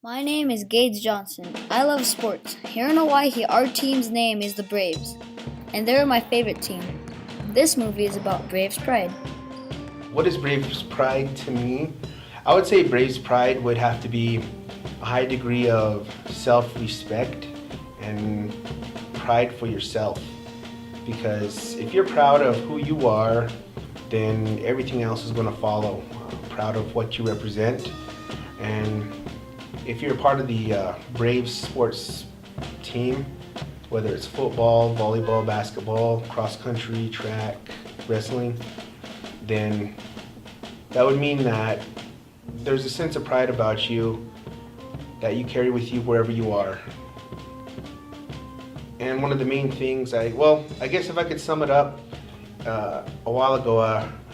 My name is Gage Johnson. I love sports. Here in Owyhee, our team's name is the Braves, and they're my favorite team. This movie is about Braves pride. What is Braves pride to me? I would say Braves pride would have to be a high degree of self-respect and pride for yourself. Because if you're proud of who you are, then everything else is going to follow. Proud of what you represent. And if you're part of the Braves sports team, whether it's football, volleyball, basketball, cross country, track, wrestling, then that would mean that there's a sense of pride about you that you carry with you wherever you are. And one of the main things, I guess if I could sum it up, a while ago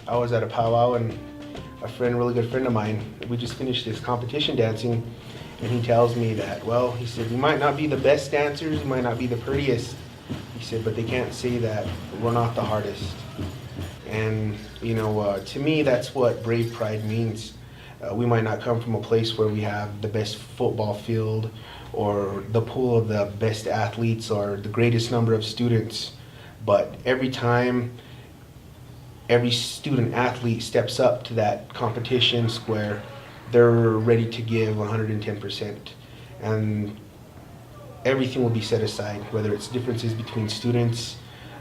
I was at a powwow and a really good friend of mine, we just finished this competition dancing, and he tells me that, he said, we might not be the best dancers, we might not be the prettiest, he said, but they can't say that we're not the hardest. And to me, that's what brave pride means. We might not come from a place where we have the best football field or the pool of the best athletes or the greatest number of students, but every time every student athlete steps up to that competition square, they're ready to give 110%. And everything will be set aside, whether it's differences between students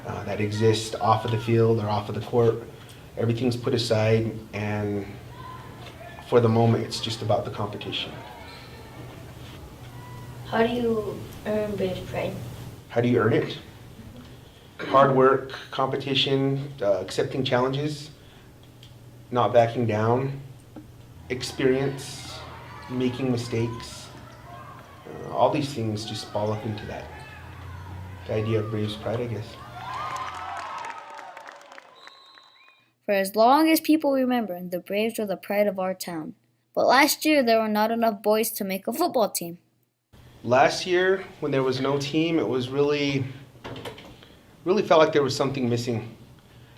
that exist off of the field or off of the court. Everything's put aside, and for the moment, it's just about the competition. How do you earn Braves pride? How do you earn it? Hard work, competition, accepting challenges, not backing down, experience, making mistakes. All these things just fall up into that. The idea of Braves pride, I guess. For as long as people remember, the Braves were the pride of our town. But last year, there were not enough boys to make a football team. Last year, when there was no team, it was really felt like there was something missing.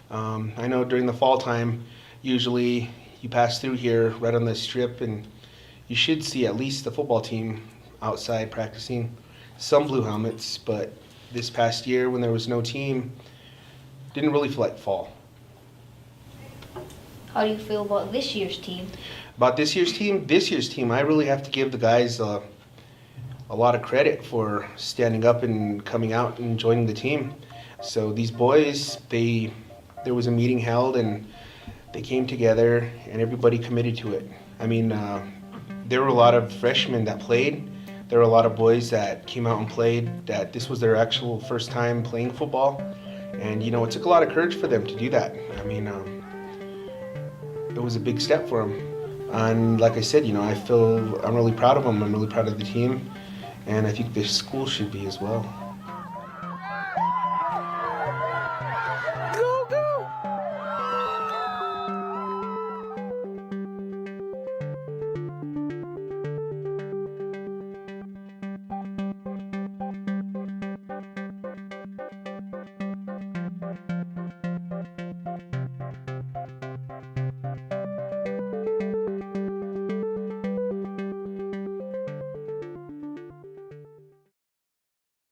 I know during the fall time, usually you pass through here right on the strip and you should see at least the football team outside practicing, some blue helmets, but this past year when there was no team, didn't really feel like fall. How do you feel about this year's team? About this year's team, I really have to give the guys a lot of credit for standing up and coming out and joining the team. So these boys, there was a meeting held and they came together and everybody committed to it. I mean, there were a lot of freshmen that played. There were a lot of boys that came out and played, that this was their actual first time playing football. And it took a lot of courage for them to do that. I mean, it was a big step for them. And like I said, I'm really proud of them. I'm really proud of the team. And I think the school should be as well.